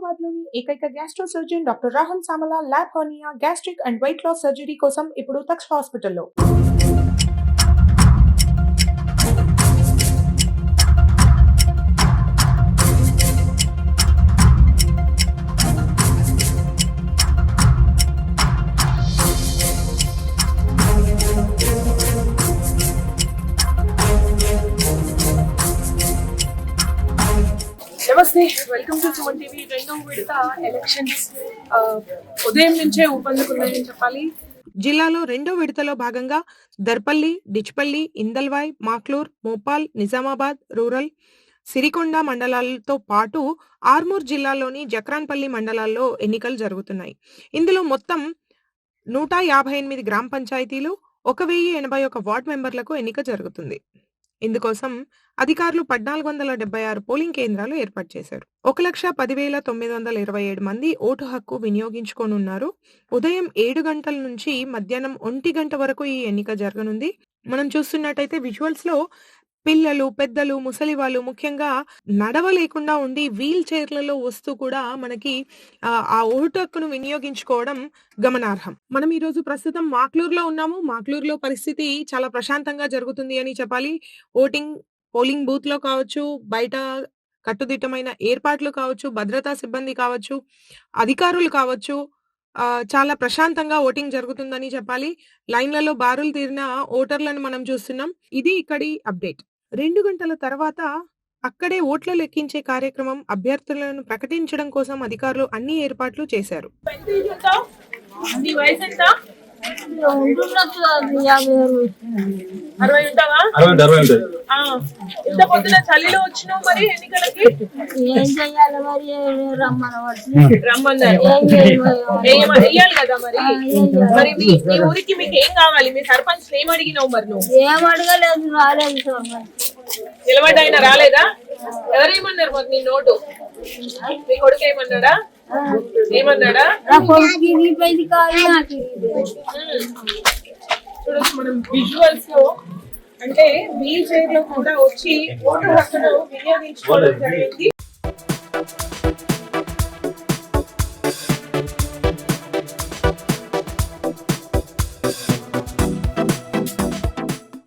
నిజామాబాద్లోని ఏకైక gastro surgeon doctor Rahul Samala lap hernia gastric and weight loss surgery కోసం ఇప్పుడు తక్ష హాస్పిటల్లో. నమస్తే, వెల్కమ్ టు సుమన్ టీవీ. రెండో విడత ఎలక్షన్స్ ఉదయం నుంచే ఊపందుకున్నాయని చెప్పాలి. జిల్లాలో రెండో విడతలో భాగంగా దర్పల్లి, డిచ్పల్లి, ఇందల్వాయ్, మాక్లూర్, మోపాల్, నిజామాబాద్ రూరల్, సిరికొండ మండలాలతో పాటు ఆర్మూర్ జిల్లాలోని జక్రాన్పల్లి మండలాల్లో ఎన్నికలు జరుగుతున్నాయి. ఇందులో మొత్తం 158 గ్రామ పంచాయతీలు, 1081 వార్డు మెంబర్లకు ఎన్నిక జరుగుతుంది. ఇందుకోసం అధికారులు 1476 పోలింగ్ కేంద్రాలు ఏర్పాటు చేశారు. 1,10,927 మంది ఓటు హక్కు వినియోగించుకోనున్నారు. ఉదయం 7 గంటల నుంచి మధ్యాహ్నం 1 గంట వరకు ఈ ఎన్నిక జరగనుంది. మనం చూస్తున్నట్టయితే విజువల్స్ లో పిల్లలు, పెద్దలు, ముసలి వాళ్ళు ముఖ్యంగా నడవలేకుండా ఉండి వీల్ చైర్లలో వస్తూ కూడా మనకి ఆ ఓటు హక్కును వినియోగించుకోవడం గమనార్హం. మనం ఈ రోజు ప్రస్తుతం మాక్లూరులో ఉన్నాము. మాక్లూరులో పరిస్థితి చాలా ప్రశాంతంగా జరుగుతుంది అని చెప్పాలి. పోలింగ్ బూత్ లో కావచ్చు, బయట కట్టుదిట్టమైన ఏర్పాట్లు కావచ్చు, భద్రతా సిబ్బంది కావచ్చు, అధికారులు కావచ్చు, చాలా ప్రశాంతంగా ఓటింగ్ జరుగుతుందని చెప్పాలి. లైన్లలో బారులు తీరిన ఓటర్లను మనం చూస్తున్నాం. ఇది ఇక్కడి అప్డేట్. 2 గంటల తర్వాత అక్కడే ఓట్ల లెక్కించే కార్యక్రమం, అభ్యర్థులను ప్రకటించడం కోసం అధికారులు అన్ని ఏర్పాట్లు చేశారు. ఇంత పొద్దున చలిలో వచ్చినావు, మరి ఎన్నికలకి ఏం చెయ్యాలి మరి? రమ్మన్నారు, వెయ్యాలి కదా మరి. మరి మీ ఊరికి మీకు ఏం కావాలి? మీ సర్పంచ్ ఏం అడిగినావు? మరి నువ్వు ఏం అడగలేదు, రాలేదు. నిలబడ్డాయినా రాలేదా? ఎవరేమన్నారు మరి? నీ నోటు మీ కొడుకు ఏమన్నాడా? ఏమన్నాడా? చూడొచ్చు మనం విజువల్స్ లో. అంటే వీల్ చైర్ లో కూడా వచ్చి ఓటు హక్కును వినియోగించుకోవడం జరిగింది.